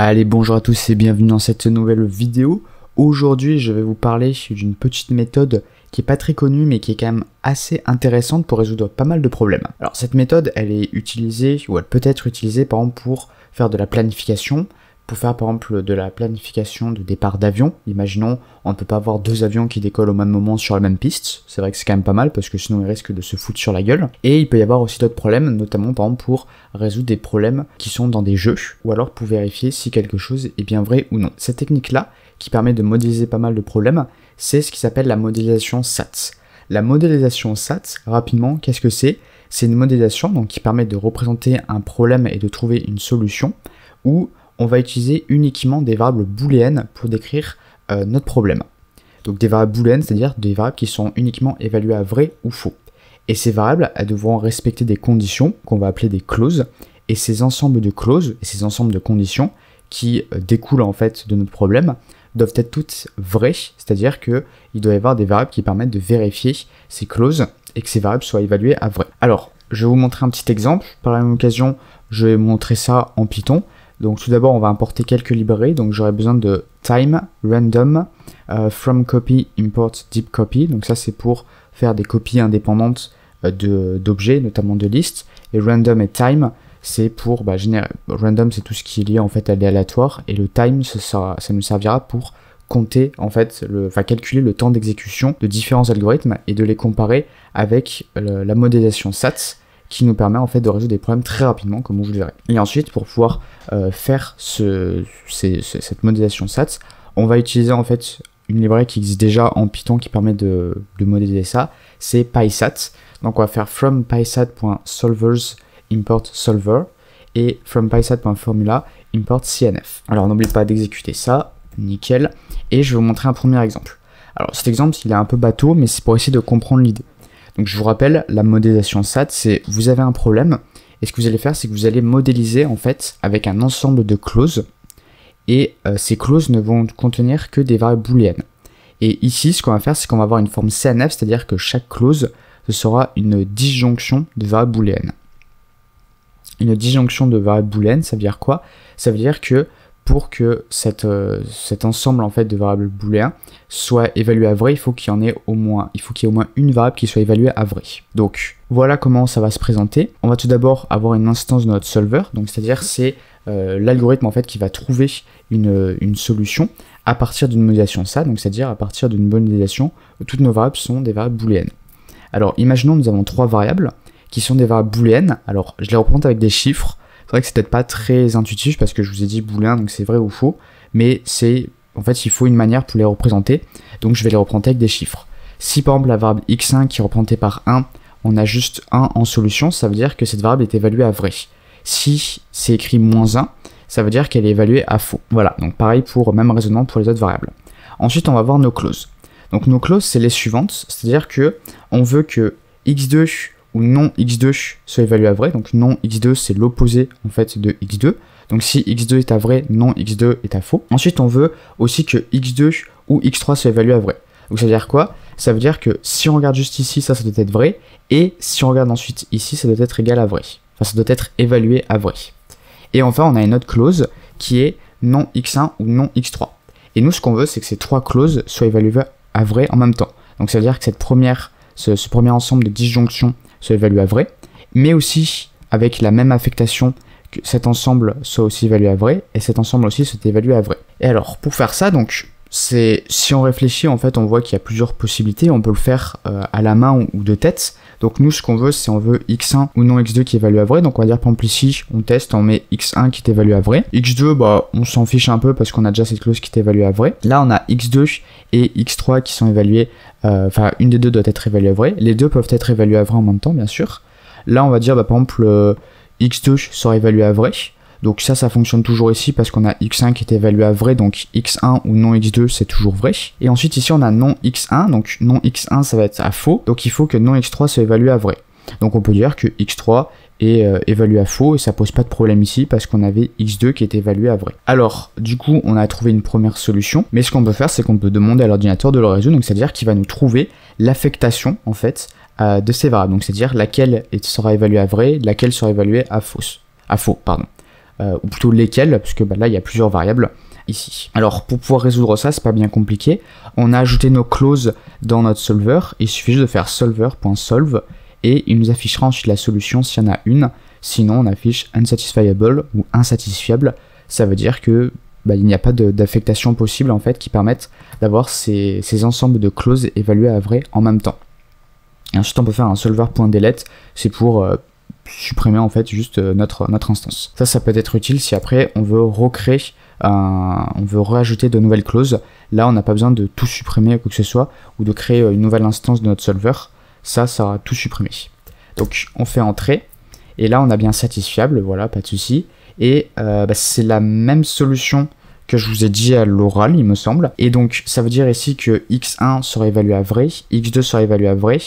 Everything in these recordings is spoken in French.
Allez, bonjour à tous et bienvenue dans cette nouvelle vidéo. Aujourd'hui, je vais vous parler d'une petite méthode qui est pas très connue mais qui est quand même assez intéressante pour résoudre pas mal de problèmes. Alors cette méthode, elle est utilisée, ou elle peut être utilisée par exemple pour faire de la planification, pour faire par exemple de la planification de départ d'avion. Imaginons, on ne peut pas avoir deux avions qui décollent au même moment sur la même piste. C'est vrai que c'est quand même pas mal parce que sinon ils risquent de se foutre sur la gueule. Et il peut y avoir aussi d'autres problèmes, notamment par exemple pour résoudre des problèmes qui sont dans des jeux, ou alors pour vérifier si quelque chose est bien vrai ou non. Cette technique-là, qui permet de modéliser pas mal de problèmes, c'est ce qui s'appelle la modélisation SAT. La modélisation SAT, rapidement, qu'est-ce que c'est? C'est une modélisation donc, qui permet de représenter un problème et de trouver une solution, où on va utiliser uniquement des variables booléennes pour décrire notre problème. Donc des variables booléennes, c'est-à-dire des variables qui sont uniquement évaluées à vrai ou faux. Et ces variables, elles devront respecter des conditions qu'on va appeler des clauses, et ces ensembles de clauses et ces ensembles de conditions qui découlent en fait de notre problème doivent être toutes vraies, c'est-à-dire qu'il doit y avoir des variables qui permettent de vérifier ces clauses et que ces variables soient évaluées à vrai. Alors, je vais vous montrer un petit exemple. Par la même occasion, je vais vous montrer ça en Python. Donc tout d'abord, on va importer quelques librairies. Donc j'aurai besoin de time, random, from copy, import deep copy. Donc ça, c'est pour faire des copies indépendantes d'objets, notamment de listes. Et random et time, c'est pour random, c'est tout ce qui est lié en fait à l'aléatoire. Et le time, ça nous servira pour compter en fait, calculer le temps d'exécution de différents algorithmes et de les comparer avec la modélisation SAT, qui nous permet en fait de résoudre des problèmes très rapidement, comme vous le verrez. Et ensuite, pour pouvoir faire cette modélisation SAT, on va utiliser en fait une librairie qui existe déjà en Python qui permet de modéliser ça, c'est PySat. Donc on va faire from pysat.solvers import solver et from pysat.formula import cnf. Alors n'oublie pas d'exécuter ça, nickel. Et je vais vous montrer un premier exemple. Alors cet exemple, il est un peu bateau, mais c'est pour essayer de comprendre l'idée. Donc je vous rappelle, la modélisation SAT, c'est vous avez un problème, et ce que vous allez faire, c'est que vous allez modéliser en fait avec un ensemble de clauses, et ces clauses ne vont contenir que des variables booléennes. Et ici, ce qu'on va faire, c'est qu'on va avoir une forme CNF, c'est-à-dire que chaque clause, ce sera une disjonction de variables booléennes. Une disjonction de variables booléennes, ça veut dire quoi? Ça veut dire que pour que cet ensemble en fait de variables booléennes soit évalué à vrai, il faut qu'il y ait au moins une variable qui soit évaluée à vrai. Donc voilà comment ça va se présenter. On va tout d'abord avoir une instance de notre solver, donc c'est-à-dire c'est l'algorithme en fait qui va trouver une solution à partir d'une modélisation SAT, donc c'est-à-dire à partir d'une modélisation où toutes nos variables sont des variables booléennes. Alors imaginons nous avons trois variables qui sont des variables booléennes. Alors je les représente avec des chiffres. C'est vrai que c'est peut-être pas très intuitif parce que je vous ai dit booléen, donc c'est vrai ou faux, mais en fait il faut une manière pour les représenter, donc je vais les représenter avec des chiffres. Si par exemple la variable x1 qui est représentée par 1, on a juste 1 en solution, ça veut dire que cette variable est évaluée à vrai. Si c'est écrit -1, ça veut dire qu'elle est évaluée à faux. Voilà, donc pareil pour même raisonnement pour les autres variables. Ensuite on va voir nos clauses. Donc nos clauses c'est les suivantes, c'est-à-dire que on veut que x2 ou non x2 soit évalué à vrai, donc non x2 c'est l'opposé en fait de x2, donc si x2 est à vrai, non x2 est à faux. Ensuite on veut aussi que x2 ou x3 soit évalué à vrai. Donc ça veut dire quoi? Ça veut dire que si on regarde juste ici, ça doit être vrai, et si on regarde ensuite ici, ça doit être égal à vrai. Enfin ça doit être évalué à vrai. Et enfin on a une autre clause qui est non x1 ou non x3. Et nous ce qu'on veut c'est que ces trois clauses soient évaluées à vrai en même temps. Donc ça veut dire que ce premier ensemble de disjonctions soit évalué à vrai, mais aussi avec la même affectation que cet ensemble soit aussi évalué à vrai, et cet ensemble aussi soit évalué à vrai. Et alors, pour faire ça, donc, si on réfléchit, en fait, on voit qu'il y a plusieurs possibilités, on peut le faire à la main ou de tête. Donc nous, ce qu'on veut, c'est on veut x1 ou non x2 qui est évalué à vrai, donc on va dire, par exemple, ici, on teste, on met x1 qui est évalué à vrai, x2, on s'en fiche un peu parce qu'on a déjà cette clause qui est évaluée à vrai. Là, on a x2 et x3 qui sont évalués, une des deux doit être évaluée à vrai, les deux peuvent être évalués à vrai en même temps, bien sûr. Là, on va dire, par exemple, x2 sera évalué à vrai, donc ça fonctionne toujours ici parce qu'on a x1 qui est évalué à vrai, donc x1 ou non x2 c'est toujours vrai. Et ensuite ici on a non x1, donc non x1 ça va être à faux, donc il faut que non x3 soit évalué à vrai. Donc on peut dire que x3 est évalué à faux et ça pose pas de problème ici parce qu'on avait x2 qui est évalué à vrai. Alors du coup on a trouvé une première solution, mais ce qu'on peut faire c'est qu'on peut demander à l'ordinateur de le résoudre, donc c'est-à-dire qu'il va nous trouver l'affectation en fait de ces variables, donc c'est-à-dire laquelle sera évaluée à vrai, laquelle sera évaluée à faux, pardon. ou plutôt lesquelles, parce que là il y a plusieurs variables ici. Alors pour pouvoir résoudre ça, c'est pas bien compliqué, on a ajouté nos clauses dans notre solver, il suffit juste de faire solver.solve, et il nous affichera ensuite la solution s'il y en a une, sinon on affiche unsatisfiable ou insatisfiable, ça veut dire que il n'y a pas d'affectation possible en fait qui permettent d'avoir ces ensembles de clauses évaluées à vrai en même temps. Et ensuite on peut faire un solver.delete, c'est pour supprimer en fait juste notre instance. Ça peut être utile si après on veut recréer, on veut rajouter de nouvelles clauses. Là on n'a pas besoin de tout supprimer ou quoi que ce soit, ou de créer une nouvelle instance de notre solver, ça va tout supprimer. Donc on fait entrer, et là on a bien satisfiable, voilà, pas de souci. Et c'est la même solution que je vous ai dit à l'oral, il me semble. Et donc ça veut dire ici que x1 sera évalué à vrai, x2 sera évalué à vrai,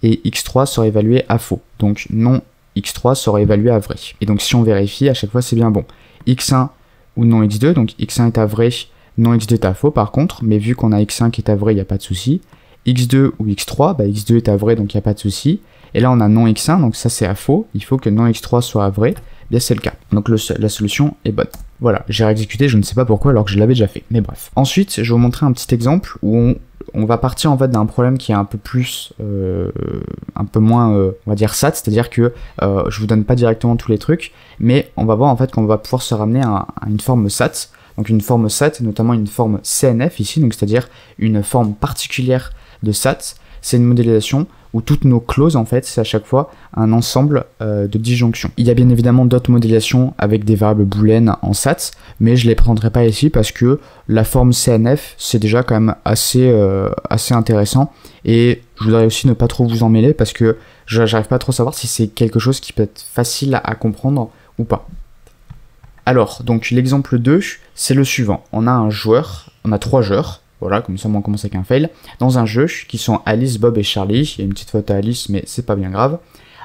et x3 sera évalué à faux. Donc non x3 sera évalué à vrai. Et donc si on vérifie, à chaque fois c'est bien bon. x1 ou non x2, donc x1 est à vrai, non x2 est à faux par contre, mais vu qu'on a x1 qui est à vrai, il n'y a pas de souci. x2 ou x3, x2 est à vrai, donc il n'y a pas de souci. Et là on a non x1, donc ça c'est à faux, il faut que non x3 soit à vrai, bien c'est le cas. Donc la solution est bonne. Voilà, j'ai réexécuté, je ne sais pas pourquoi alors que je l'avais déjà fait, mais bref. Ensuite, je vais vous montrer un petit exemple où on va partir en fait d'un problème qui est un peu plus, un peu moins, on va dire SAT, c'est-à-dire que je vous donne pas directement tous les trucs, mais on va voir en fait qu'on va pouvoir se ramener à une forme SAT, donc une forme SAT, notamment une forme CNF ici, donc c'est-à-dire une forme particulière de SAT, c'est une modélisation où toutes nos clauses, en fait, c'est à chaque fois un ensemble de disjonctions. Il y a bien évidemment d'autres modélisations avec des variables booléennes en SAT, mais je ne les présenterai pas ici parce que la forme CNF, c'est déjà quand même assez intéressant. Et je voudrais aussi ne pas trop vous en mêler parce que j'arrive pas trop à savoir si c'est quelque chose qui peut être facile à comprendre ou pas. Alors, donc l'exemple 2, c'est le suivant. On a 3 joueurs. Voilà, comme ça on commence avec un fail, dans un jeu qui sont Alice, Bob et Charlie. Il y a une petite faute à Alice, mais c'est pas bien grave.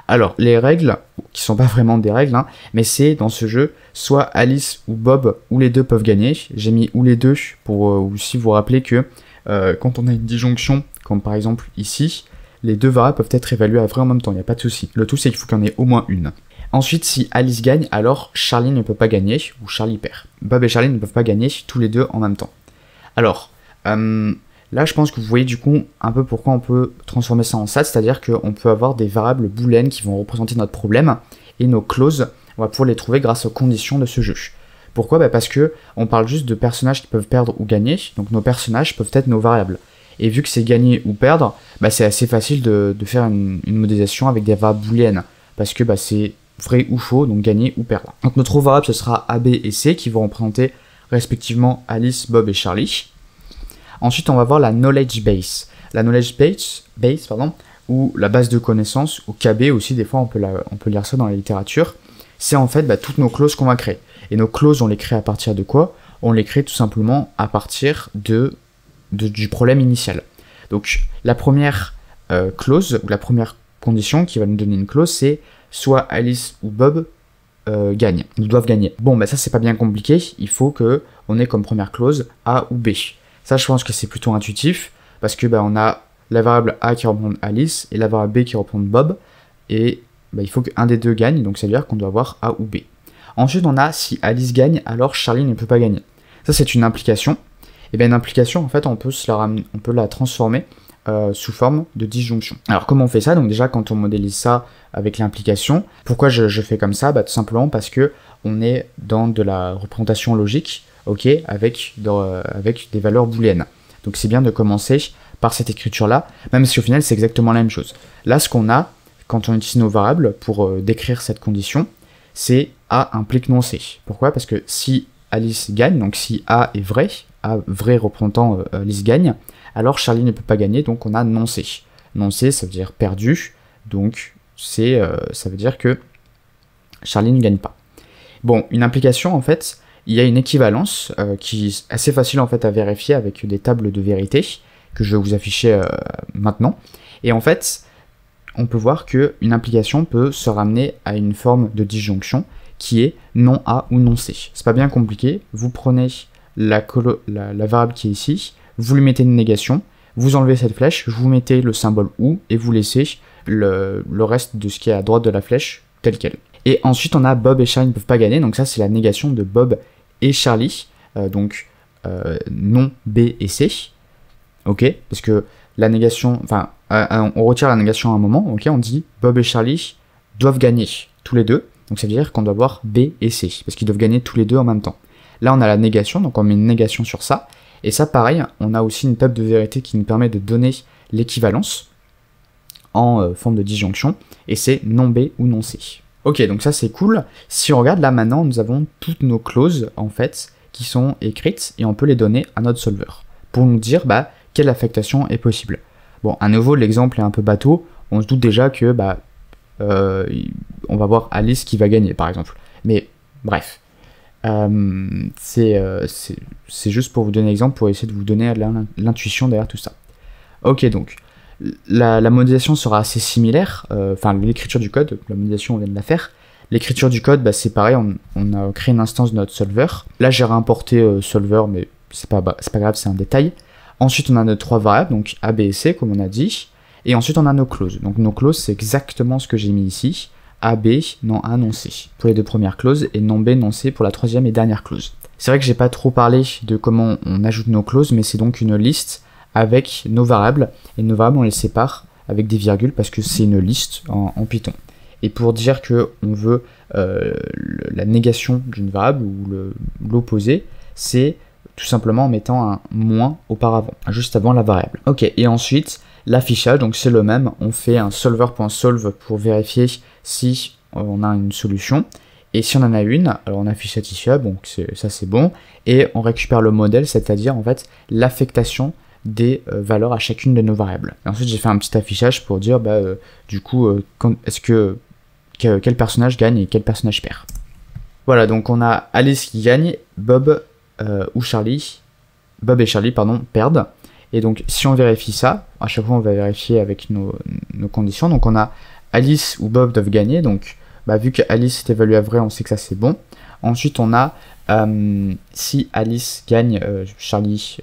Alors, les règles, qui sont pas vraiment des règles, mais c'est dans ce jeu, soit Alice ou Bob, ou les deux peuvent gagner. J'ai mis ou les deux pour aussi vous rappeler que quand on a une disjonction, comme par exemple ici, les deux variables peuvent être évaluées à vrai en même temps, il n'y a pas de souci. Le tout, c'est qu'il faut qu'il y en ait au moins une. Ensuite, si Alice gagne, alors Charlie ne peut pas gagner, ou Charlie perd. Bob et Charlie ne peuvent pas gagner tous les deux en même temps. Alors, là, je pense que vous voyez du coup un peu pourquoi on peut transformer ça en SAT, c'est-à-dire qu'on peut avoir des variables booléennes qui vont représenter notre problème, et nos clauses, on va pouvoir les trouver grâce aux conditions de ce jeu. Pourquoi ? Parce que on parle juste de personnages qui peuvent perdre ou gagner, donc nos personnages peuvent être nos variables. Et vu que c'est gagner ou perdre, c'est assez facile de faire une modélisation avec des variables booléennes, parce que c'est vrai ou faux, donc gagner ou perdre. Donc nos trois variables, ce sera A, B et C, qui vont représenter respectivement Alice, Bob et Charlie. Ensuite, on va voir la knowledge base. La knowledge base, ou la base de connaissances, ou KB aussi, des fois on peut lire ça dans la littérature. C'est en fait toutes nos clauses qu'on va créer. Et nos clauses, on les crée à partir de quoi ? On les crée tout simplement à partir du problème initial. Donc la première clause, ou la première condition qui va nous donner une clause, c'est soit Alice ou Bob gagnent, ou doivent gagner. Bon, ça c'est pas bien compliqué, il faut qu'on ait comme première clause A ou B. Ça, je pense que c'est plutôt intuitif, parce que on a la variable A qui représente Alice, et la variable B qui représente Bob, et il faut qu'un des deux gagne, donc ça veut dire qu'on doit avoir A ou B. Ensuite, on a si Alice gagne, alors Charlie ne peut pas gagner. Ça, c'est une implication. Et bien une implication, en fait, on peut la transformer sous forme de disjonction. Alors, comment on fait ça ? Donc déjà, quand on modélise ça avec l'implication, pourquoi je fais comme ça ? Tout simplement parce que on est dans de la représentation logique, avec des valeurs booléennes. Donc c'est bien de commencer par cette écriture-là, même si au final c'est exactement la même chose. Là, ce qu'on a, quand on utilise nos variables pour décrire cette condition, c'est A implique non C. Pourquoi ? Parce que si Alice gagne, donc si A est vrai, A vrai représentant Alice gagne, alors Charlie ne peut pas gagner, donc on a non C. Non C, ça veut dire perdu, donc ça veut dire que Charlie ne gagne pas. Bon, une implication, en fait, il y a une équivalence qui est assez facile en fait à vérifier avec des tables de vérité que je vais vous afficher maintenant. Et en fait, on peut voir qu'une implication peut se ramener à une forme de disjonction qui est non A ou non C. C'est pas bien compliqué, vous prenez la variable qui est ici, vous lui mettez une négation, vous enlevez cette flèche, vous mettez le symbole OU et vous laissez le reste de ce qui est à droite de la flèche tel quel. Et ensuite, on a Bob et Charlie ne peuvent pas gagner. Donc ça, c'est la négation de Bob et Charlie. Non B et C. Ok, parce que la négation, enfin, on retire la négation à un moment. Ok, on dit Bob et Charlie doivent gagner tous les deux. Donc ça veut dire qu'on doit avoir B et C, parce qu'ils doivent gagner tous les deux en même temps. Là, on a la négation, donc on met une négation sur ça. Et ça, pareil, on a aussi une table de vérité qui nous permet de donner l'équivalence en forme de disjonction. Et c'est non B ou non C. Ok, donc ça c'est cool. Si on regarde là maintenant, nous avons toutes nos clauses en fait qui sont écrites et on peut les donner à notre solver pour nous dire quelle affectation est possible. Bon, à nouveau l'exemple est un peu bateau. On se doute déjà que on va voir Alice qui va gagner par exemple. Mais bref, c'est juste pour vous donner l'exemple, pour essayer de vous donner l'intuition derrière tout ça. Ok, donc la modélisation sera assez similaire, l'écriture du code, la modélisation on vient de la faire. L'écriture du code, c'est pareil, on a créé une instance de notre solver. Là j'ai réimporté solver, mais c'est pas grave, c'est un détail. Ensuite on a nos trois variables, donc A, B et C comme on a dit. Et ensuite on a nos clauses. Donc nos clauses c'est exactement ce que j'ai mis ici. A, B, non A, non C pour les deux premières clauses et non B, non C pour la troisième et dernière clause. C'est vrai que j'ai pas trop parlé de comment on ajoute nos clauses, mais c'est donc une liste avec nos variables, et nos variables on les sépare avec des virgules parce que c'est une liste en Python. Et pour dire que on veut la négation d'une variable ou l'opposé, c'est tout simplement en mettant un moins auparavant, juste avant la variable. Ok, et ensuite l'affichage, donc c'est le même, on fait un solver.solve pour vérifier si on a une solution. Et si on en a une, alors on affiche satisfait, donc ça c'est bon, et on récupère le modèle, c'est-à-dire en fait l'affectation des valeurs à chacune de nos variables. Et ensuite j'ai fait un petit affichage pour dire du coup quel personnage gagne et quel personnage perd. Voilà, donc on a Alice qui gagne, Bob et Charlie perdent. Et donc si on vérifie ça, à chaque fois on va vérifier avec nos conditions. Donc on a Alice ou Bob doivent gagner, donc vu que Alice est évaluée à vrai, on sait que ça c'est bon. Ensuite on a si Alice gagne, Charlie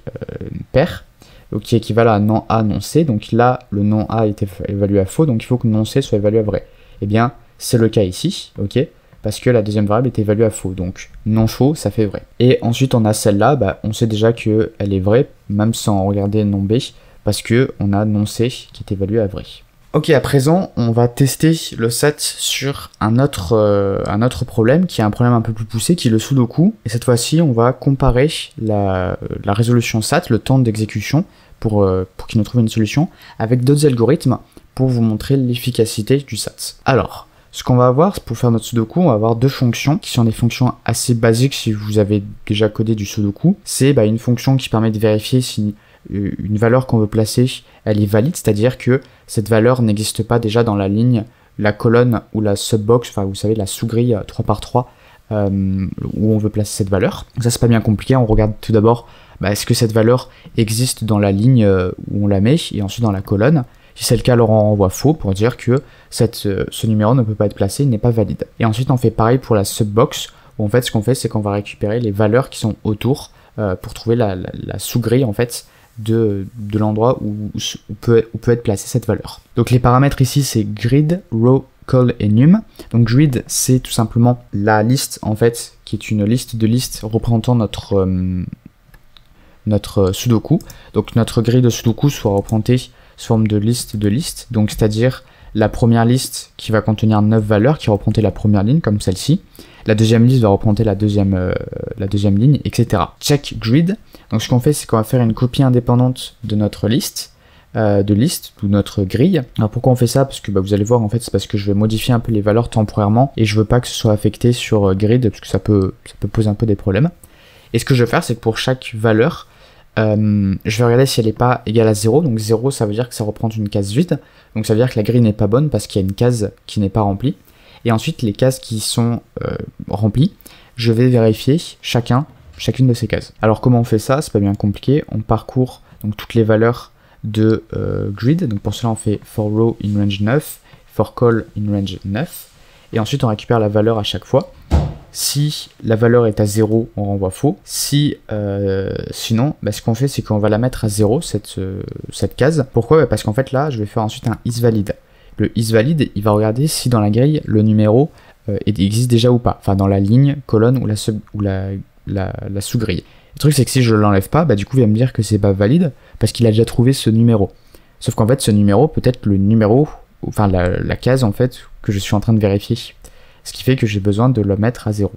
perd. Donc qui équivalent à non A, non C. Donc là, le non A est évalué à faux, donc il faut que non C soit évalué à vrai. Eh bien, c'est le cas ici, ok, parce que la deuxième variable est évaluée à faux. Donc non faux, ça fait vrai. Et ensuite, on a celle-là, on sait déjà qu'elle est vraie, même sans regarder non B, parce que on a non C qui est évalué à vrai. Ok, à présent, on va tester le SAT sur un autre problème, qui est un problème un peu plus poussé, qui est le Sudoku. Et cette fois-ci, on va comparer la résolution SAT, le temps d'exécution, pour qu'il nous trouve une solution, avec d'autres algorithmes, pour vous montrer l'efficacité du SAT. Alors, ce qu'on va avoir, pour faire notre Sudoku, on va avoir deux fonctions, qui sont des fonctions assez basiques si vous avez déjà codé du Sudoku. C'est une fonction qui permet de vérifier si une valeur qu'on veut placer, elle est valide, c'est-à-dire que cette valeur n'existe pas déjà dans la ligne, la colonne ou la subbox, enfin vous savez la sous-grille 3x3 où on veut placer cette valeur. Donc ça c'est pas bien compliqué, on regarde tout d'abord est-ce que cette valeur existe dans la ligne où on la met et ensuite dans la colonne. Si c'est le cas, alors on renvoie faux pour dire que ce numéro ne peut pas être placé, il n'est pas valide. Et ensuite on fait pareil pour la subbox où en fait ce qu'on fait c'est qu'on va récupérer les valeurs qui sont autour pour trouver la sous-grille en fait de l'endroit où peut être placée cette valeur. Donc les paramètres ici c'est grid, row, call et num. Donc grid c'est tout simplement la liste en fait qui est une liste de listes représentant notre Sudoku. Donc notre grille de Sudoku soit représentée sous forme de liste, donc c'est-à-dire la première liste qui va contenir 9 valeurs qui représente la première ligne comme celle-ci. La deuxième liste va représenter la deuxième ligne, etc. Check grid. Donc ce qu'on fait, c'est qu'on va faire une copie indépendante de notre liste, ou notre grille. Alors pourquoi on fait ça? Parce que vous allez voir, en fait, c'est parce que je vais modifier un peu les valeurs temporairement et je veux pas que ce soit affecté sur grid parce que ça peut poser un peu des problèmes. Et ce que je vais faire, c'est que pour chaque valeur, je vais regarder si elle n'est pas égale à 0. Donc 0, ça veut dire que ça représente une case vide. Donc ça veut dire que la grille n'est pas bonne parce qu'il y a une case qui n'est pas remplie. Et ensuite, les cases qui sont remplies, je vais vérifier chacune de ces cases. Alors comment on fait ça? C'est pas bien compliqué. On parcourt donc toutes les valeurs de grid. Donc pour cela, on fait for row in range 9, for call in range 9. Et ensuite, on récupère la valeur à chaque fois. Si la valeur est à 0, on renvoie faux. Sinon, ce qu'on fait, c'est qu'on va la mettre à 0, cette case. Pourquoi? Parce qu'en fait, là, je vais faire ensuite un isValid. Le isValid, il va regarder si dans la grille, le numéro existe déjà ou pas, enfin dans la ligne, colonne ou la sous-grille. Le truc c'est que si je l'enlève pas, du coup il va me dire que c'est pas valide parce qu'il a déjà trouvé ce numéro. Sauf qu'en fait ce numéro peut être le numéro, enfin la case en fait que je suis en train de vérifier. Ce qui fait que j'ai besoin de le mettre à 0.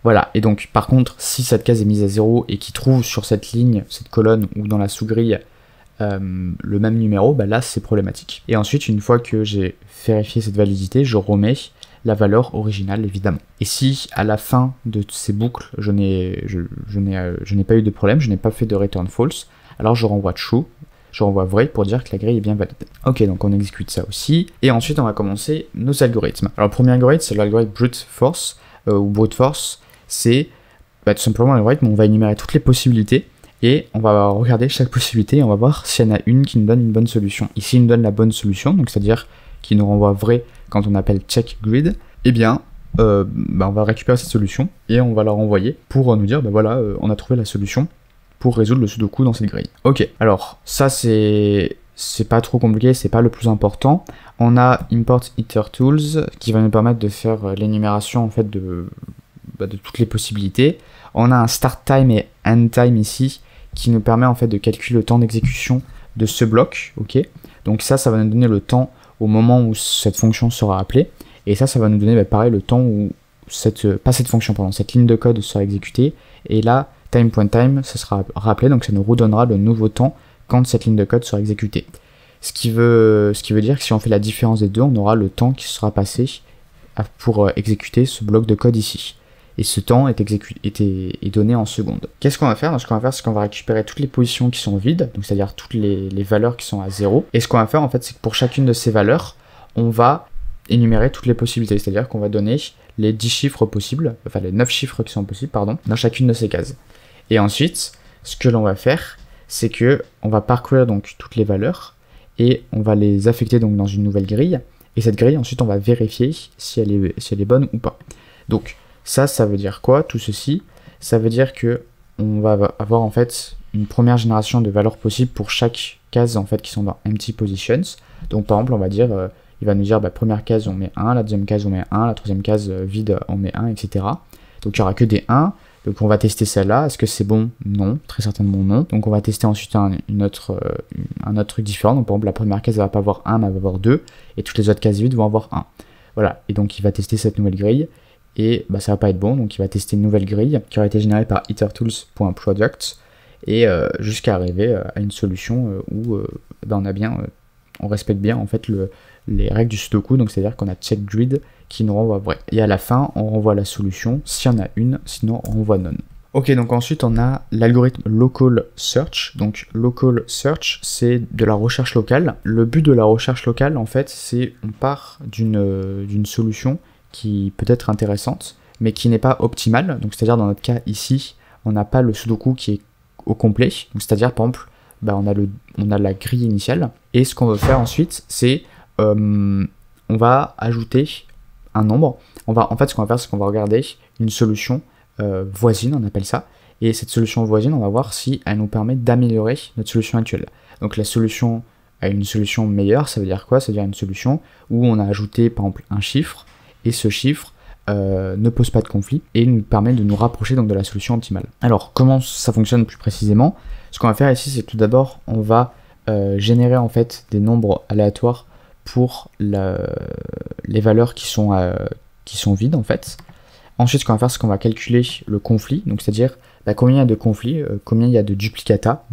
Voilà, et donc par contre si cette case est mise à 0 et qu'il trouve sur cette ligne, cette colonne ou dans la sous-grille le même numéro, là c'est problématique. Et ensuite une fois que j'ai vérifié cette validité, je remets la valeur originale évidemment. Et si à la fin de ces boucles je n'ai pas eu de problème, je n'ai pas fait de return false, alors je renvoie true, je renvoie vrai pour dire que la grille est bien valide. Ok, donc on exécute ça aussi, et ensuite on va commencer nos algorithmes. Alors le premier algorithme c'est l'algorithme brute force, ou brute force, c'est tout simplement l'algorithme où on va énumérer toutes les possibilités, et on va regarder chaque possibilité et on va voir s'il y en a une qui nous donne une bonne solution. Ici il nous donne la bonne solution, donc c'est-à-dire qu'il nous renvoie vrai quand on appelle check grid, eh bien on va récupérer cette solution et on va la renvoyer pour nous dire voilà, on a trouvé la solution pour résoudre le sudoku dans cette grille. Ok, alors ça c'est pas trop compliqué, c'est pas le plus important. On a import itertools qui va nous permettre de faire l'énumération en fait de toutes les possibilités. On a un start time et end time ici qui nous permet en fait de calculer le temps d'exécution de ce bloc. Ok, donc ça va nous donner le temps au moment où cette fonction sera appelée, et ça va nous donner pareil le temps où cette ligne de code sera exécutée, et là time.time ça sera rappelé, donc ça nous redonnera le nouveau temps quand cette ligne de code sera exécutée. Ce qui veut dire que si on fait la différence des deux, on aura le temps qui sera passé pour exécuter ce bloc de code ici. Et ce temps est donné en secondes. Qu'est-ce qu'on va faire? Ce qu'on va faire, c'est qu'on va récupérer toutes les positions qui sont vides, donc c'est-à-dire toutes les valeurs qui sont à 0. Et ce qu'on va faire, en fait, c'est que pour chacune de ces valeurs, on va énumérer toutes les possibilités. C'est-à-dire qu'on va donner les 10 chiffres possibles, enfin les 9 chiffres qui sont possibles, pardon, dans chacune de ces cases. Et ensuite, ce que l'on va faire, c'est que on va parcourir donc toutes les valeurs et on va les affecter donc dans une nouvelle grille. Et cette grille, ensuite, on va vérifier si elle est bonne ou pas. Donc, ça veut dire quoi, tout ceci? Ça veut dire que on va avoir en fait une première génération de valeurs possibles pour chaque case en fait qui sont dans empty positions. Donc par exemple on va dire, il va nous dire première case on met 1, la deuxième case on met 1, la troisième case vide on met 1, etc. Donc il n'y aura que des 1, donc on va tester celle-là. Est-ce que c'est bon? Non, très certainement non. Donc on va tester ensuite un autre truc différent. Donc par exemple la première case elle va pas avoir 1 mais elle va avoir 2, et toutes les autres cases vides vont avoir 1. Voilà, et donc il va tester cette nouvelle grille, et ça va pas être bon, donc il va tester une nouvelle grille qui aura été générée par itertools.product, et jusqu'à arriver à une solution où on respecte bien en fait les règles du sudoku, donc c'est à dire qu'on a check grid qui nous renvoie vrai, et à la fin on renvoie la solution s'il y en a une, sinon on renvoie none. Ok, donc ensuite on a l'algorithme local search. Donc local search, c'est de la recherche locale. Le but de la recherche locale en fait, c'est on part d'une solution qui peut être intéressante, mais qui n'est pas optimale. Donc c'est-à-dire dans notre cas ici, on n'a pas le sudoku qui est au complet. Donc c'est-à-dire par exemple, on a la grille initiale, et ce qu'on veut faire ensuite, c'est on va ajouter un nombre. En fait, ce qu'on va faire, c'est qu'on va regarder une solution voisine, on appelle ça, et cette solution voisine, on va voir si elle nous permet d'améliorer notre solution actuelle. Donc la solution à une solution meilleure, ça veut dire quoi? Ça veut dire une solution où on a ajouté par exemple un chiffre, et ce chiffre ne pose pas de conflit et nous permet de nous rapprocher donc de la solution optimale. Alors comment ça fonctionne plus précisément? Ce qu'on va faire ici, c'est tout d'abord on va générer en fait des nombres aléatoires pour les valeurs qui sont vides en fait. Ensuite, ce qu'on va faire, c'est qu'on va calculer le conflit, donc c'est-à-dire combien il y a de conflits, combien il y a de duplicata,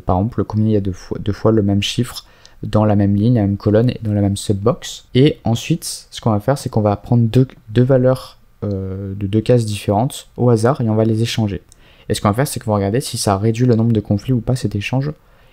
par exemple combien il y a deux fois le même chiffre dans la même ligne, la même colonne et dans la même subbox. Et ensuite, ce qu'on va faire, c'est qu'on va prendre deux valeurs de deux cases différentes au hasard et on va les échanger. Et ce qu'on va faire, c'est qu'on va regarder si ça réduit le nombre de conflits ou pas cet échange.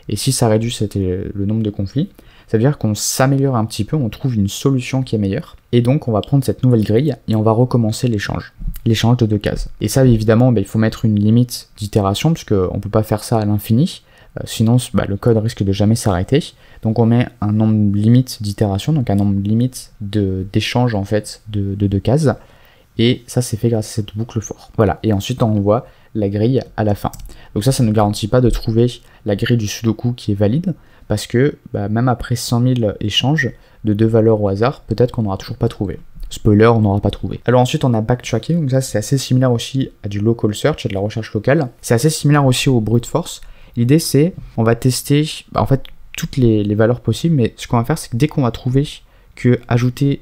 Et si ça réduit le nombre de conflits, ça veut dire qu'on s'améliore un petit peu, on trouve une solution qui est meilleure. Et donc on va prendre cette nouvelle grille et on va recommencer l'échange de deux cases. Et ça évidemment, il faut mettre une limite d'itération, puisqu'on ne peut pas faire ça à l'infini, sinon le code risque de jamais s'arrêter. Donc on met un nombre limite d'itération, donc un nombre limite d'échange en fait de deux cases. Et ça c'est fait grâce à cette boucle for. Voilà, et ensuite on envoie la grille à la fin. Donc ça ne garantit pas de trouver la grille du sudoku qui est valide, parce que même après 100 000 échanges de deux valeurs au hasard, peut-être qu'on n'aura toujours pas trouvé. Spoiler, on n'aura pas trouvé. Alors ensuite, on a backtracking, donc ça c'est assez similaire aussi à du local search, à de la recherche locale. C'est assez similaire aussi au brute force. L'idée c'est, on va tester en fait toutes les valeurs possibles, mais ce qu'on va faire c'est que dès qu'on va trouver que ajouter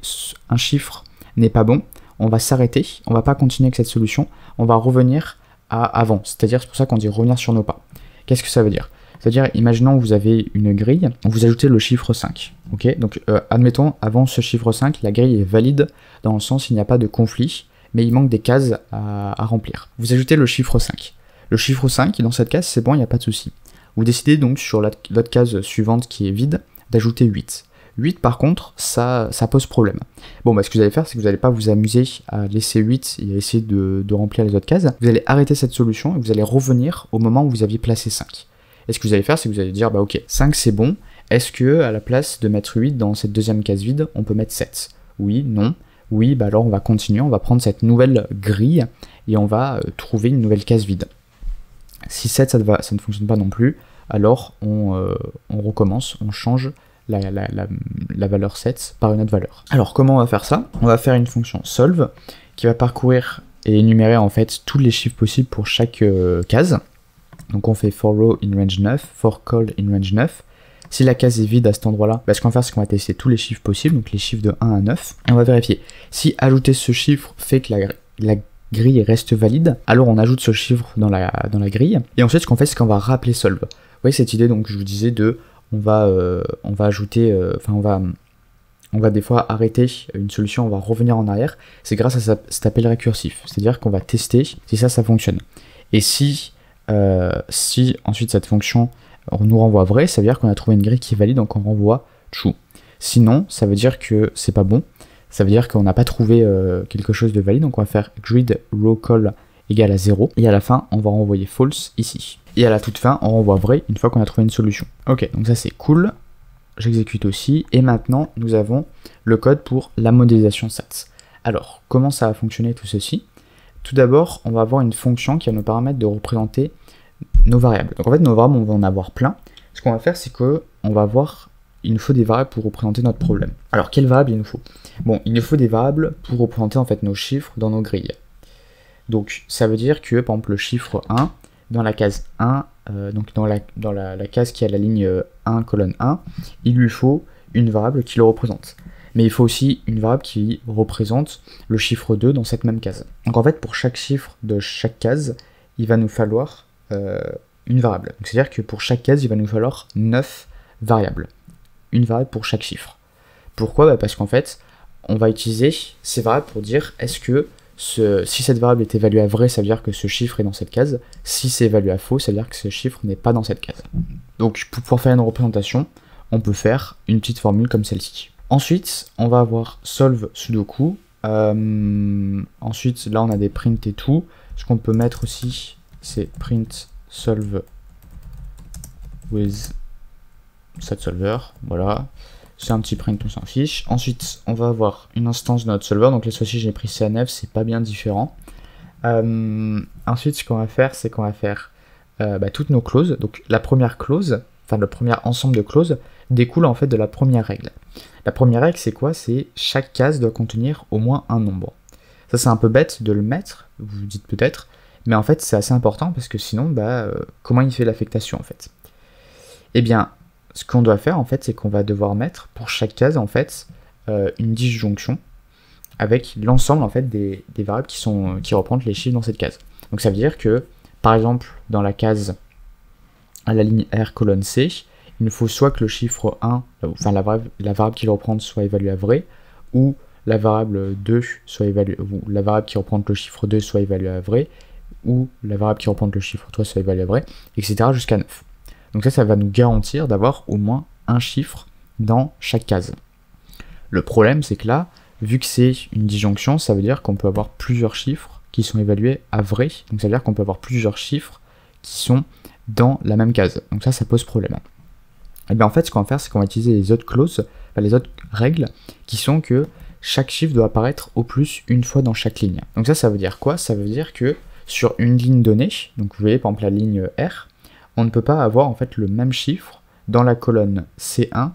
un chiffre n'est pas bon, on va s'arrêter, on va pas continuer avec cette solution, on va revenir à avant. C'est-à-dire, c'est pour ça qu'on dit revenir sur nos pas. Qu'est-ce que ça veut dire? C'est-à-dire, imaginons que vous avez une grille, vous ajoutez le chiffre 5. Ok, donc admettons, avant ce chiffre 5, la grille est valide dans le sens où il n'y a pas de conflit, mais il manque des cases à remplir. Vous ajoutez le chiffre 5. Le chiffre 5, dans cette case, c'est bon, il n'y a pas de souci. Vous décidez donc sur l'autre case suivante qui est vide, d'ajouter 8. 8 par contre, ça pose problème. Bon, bah, ce que vous allez faire, c'est que vous n'allez pas vous amuser à laisser 8 et à essayer de remplir les autres cases. Vous allez arrêter cette solution et vous allez revenir au moment où vous aviez placé 5. Et ce que vous allez faire, c'est que vous allez dire, bah ok, 5 c'est bon, est-ce que à la place de mettre 8 dans cette deuxième case vide, on peut mettre 7? Oui, non, oui, bah alors on va continuer, on va prendre cette nouvelle grille et on va trouver une nouvelle case vide. Si 7 ça ne fonctionne pas non plus, alors on recommence, on change la valeur 7 par une autre valeur. Alors comment on va faire ça? On va faire une fonction solve qui va parcourir et énumérer en fait tous les chiffres possibles pour chaque case. Donc on fait for row in range 9, for call in range 9. Si la case est vide à cet endroit-là, bah, ce qu'on va faire, c'est qu'on va tester tous les chiffres possibles, donc les chiffres de 1 à 9, et on va vérifier. Si ajouter ce chiffre fait que la grille reste valide, alors on ajoute ce chiffre dans la grille, et ensuite ce qu'on fait, c'est qu'on va rappeler solve. Vous voyez cette idée, donc je vous disais on va ajouter, on va des fois arrêter une solution, on va revenir en arrière, c'est grâce à cet appel récursif, c'est-à-dire qu'on va tester si ça fonctionne. Et si ensuite cette fonction nous renvoie vrai, ça veut dire qu'on a trouvé une grille qui est valide, donc on renvoie true. Sinon, ça veut dire que c'est pas bon, ça veut dire qu'on n'a pas trouvé quelque chose de valide, donc on va faire grid row call égale à 0, et à la fin, on va renvoyer false ici. Et à la toute fin, on renvoie vrai une fois qu'on a trouvé une solution. Ok, donc ça c'est cool, j'exécute aussi, et maintenant, nous avons le code pour la modélisation stats. Alors, comment ça va fonctionner tout ceci? Tout d'abord, on va avoir une fonction qui va nous permettre de représenter nos variables. Donc en fait, nos variables, on va en avoir plein. Ce qu'on va faire, c'est que il nous faut des variables pour représenter notre problème. Alors, quelles variables il nous faut? Bon, il nous faut des variables pour représenter en fait nos chiffres dans nos grilles. Donc, ça veut dire que, par exemple, le chiffre 1, dans la case 1, donc dans la case qui a la ligne 1, colonne 1, il lui faut une variable qui le représente. Mais il faut aussi une variable qui représente le chiffre 2 dans cette même case. Donc en fait, pour chaque chiffre de chaque case, il va nous falloir une variable. C'est-à-dire que pour chaque case, il va nous falloir 9 variables. Une variable pour chaque chiffre. Pourquoi? Parce qu'en fait, on va utiliser ces variables pour dire est-ce que si cette variable est évaluée à vrai, ça veut dire que ce chiffre est dans cette case. Si c'est évalué à faux, ça veut dire que ce chiffre n'est pas dans cette case. Donc pour pouvoir faire une représentation, on peut faire une petite formule comme celle-ci. Ensuite, on va avoir solve sudoku. Ensuite, là, on a des print et tout. Ce qu'on peut mettre aussi, c'est print solve with set solver. Voilà. C'est un petit print, on s'en fiche. Ensuite, on va avoir une instance de notre solver. Donc, là, fois-ci, j'ai pris CNF, c'est pas bien différent. Ensuite, ce qu'on va faire, c'est qu'on va faire toutes nos clauses. Donc, la première clause, enfin, le premier ensemble de clauses découle en fait de la première règle. La première règle, c'est quoi? C'est chaque case doit contenir au moins un nombre. Ça, c'est un peu bête de le mettre, vous vous dites peut-être, mais en fait, c'est assez important parce que sinon, comment il fait l'affectation en fait? Eh bien, ce qu'on doit faire en fait, c'est qu'on va devoir mettre pour chaque case en fait une disjonction avec l'ensemble en fait des variables qui représentent les chiffres dans cette case. Donc ça veut dire que, par exemple, dans la case à la ligne R colonne C, il nous faut soit que le chiffre 1, enfin la variable qui le représente soit évaluée à vrai, ou la variable 2 soit évaluée, ou la variable qui représente le chiffre 2 soit évaluée à vrai, ou la variable qui représente le chiffre 3 soit évaluée à vrai, etc. jusqu'à 9. Donc ça va nous garantir d'avoir au moins un chiffre dans chaque case. Le problème, c'est que là, vu que c'est une disjonction, ça veut dire qu'on peut avoir plusieurs chiffres qui sont évalués à vrai, donc ça veut dire qu'on peut avoir plusieurs chiffres qui sont dans la même case. Donc ça pose problème. Et bien en fait, ce qu'on va faire, c'est qu'on va utiliser les autres clauses, enfin les autres règles, qui sont que chaque chiffre doit apparaître au plus une fois dans chaque ligne. Donc ça veut dire quoi? Ça veut dire que sur une ligne donnée, donc vous voyez par exemple la ligne R, on ne peut pas avoir en fait le même chiffre dans la colonne C1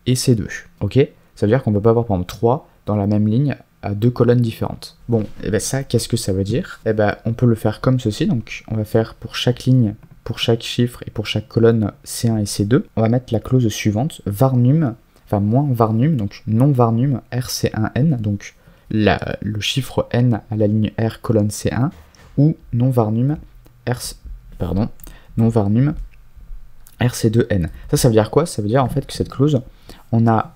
et C2. Ok? Ça veut dire qu'on ne peut pas avoir par exemple 3 dans la même ligne à 2 colonnes différentes. Bon, et ben ça, qu'est-ce que ça veut dire? Et ben on peut le faire comme ceci, donc on va faire pour chaque ligne, pour chaque chiffre et pour chaque colonne C1 et C2, on va mettre la clause suivante, varnum, enfin moins varnum, donc non varnum RC1N, donc le chiffre N à la ligne R colonne C1, ou non varnum non-varnum RC2N. Ça veut dire quoi? Ça veut dire en fait que cette clause, ça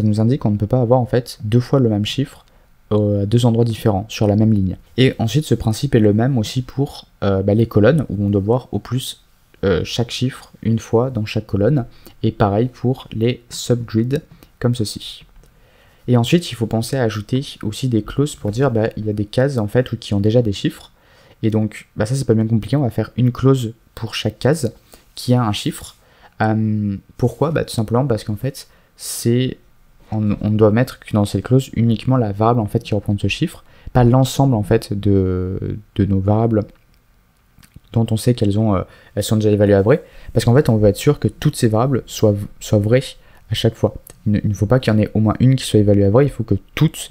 nous indique qu'on ne peut pas avoir en fait 2 fois le même chiffre à 2 endroits différents sur la même ligne. Et ensuite ce principe est le même aussi pour les colonnes, où on doit voir au plus chaque chiffre une fois dans chaque colonne, et pareil pour les subgrids comme ceci. Et ensuite il faut penser à ajouter aussi des clauses pour dire il y a des cases en fait qui ont déjà des chiffres, et donc ça c'est pas bien compliqué, on va faire une clause pour chaque case qui a un chiffre. Pourquoi? Tout simplement parce qu'en fait on doit mettre dans cette clause uniquement la variable en fait qui représente ce chiffre, pas l'ensemble en fait de nos variables dont on sait qu'elles sont déjà évaluées à vrai, parce qu'en fait on veut être sûr que toutes ces variables soient vraies à chaque fois. Il ne faut pas qu'il y en ait au moins une qui soit évaluée à vrai, il faut que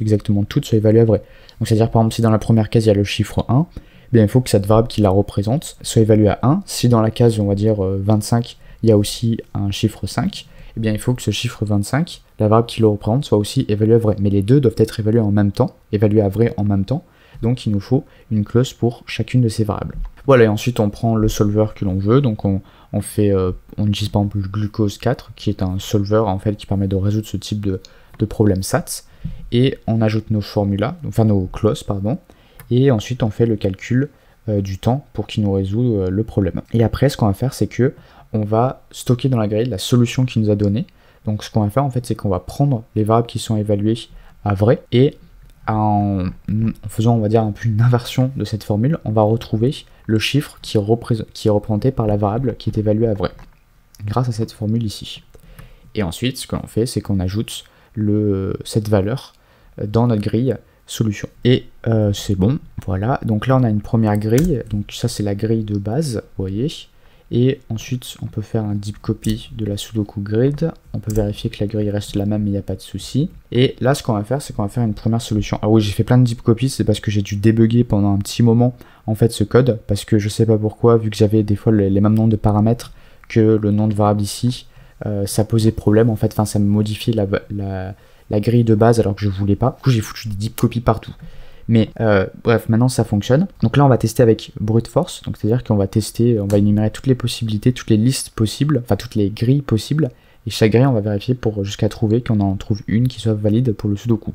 exactement toutes soient évaluées à vrai. Donc c'est à dire par exemple si dans la première case il y a le chiffre 1, il faut que cette variable qui la représente soit évaluée à 1. Si dans la case on va dire 25 il y a aussi un chiffre 5, il faut que ce chiffre 25, la variable qui le représente, soit aussi évaluée à vrai. Mais les deux doivent être évalués en même temps, évalués à vrai en même temps, donc il nous faut une clause pour chacune de ces variables. Voilà, et ensuite on prend le solver que l'on veut, donc on utilise par exemple le glucose 4, qui est un solver en fait qui permet de résoudre ce type de problème SATS, et on ajoute nos formulas, enfin nos clauses, pardon, et ensuite on fait le calcul du temps pour qu'il nous résout le problème. Et après ce qu'on va faire c'est que on va stocker dans la grille la solution qu'il nous a donnée. Donc ce qu'on va faire en fait c'est qu'on va prendre les variables qui sont évaluées à vrai, et en faisant on va dire un peu une inversion de cette formule, on va retrouver le chiffre qui est représenté par la variable qui est évaluée à vrai, grâce à cette formule ici. Et ensuite ce que l'on fait c'est qu'on ajoute cette valeur dans notre grille solution. Et c'est bon, voilà. Donc là on a une première grille, donc ça c'est la grille de base, vous voyez. Et ensuite on peut faire un deep copy de la Sudoku grid, on peut vérifier que la grille reste la même, mais il n'y a pas de souci. Et là ce qu'on va faire c'est qu'on va faire une première solution. Ah oui, j'ai fait plein de deep copies, c'est parce que j'ai dû débugger pendant un petit moment en fait ce code, parce que je sais pas pourquoi, vu que j'avais des fois les mêmes noms de paramètres que le nom de variable ici, ça posait problème en fait, enfin ça me modifiait la grille de base alors que je voulais pas. Du coup j'ai foutu des deep copies partout. Mais bref, maintenant ça fonctionne. Donc là on va tester avec brute force, donc c'est à dire qu'on va tester, on va énumérer toutes les possibilités, toutes les listes possibles, enfin toutes les grilles possibles, et chaque grille on va vérifier jusqu'à trouver qu'on en trouve une qui soit valide pour le sudoku.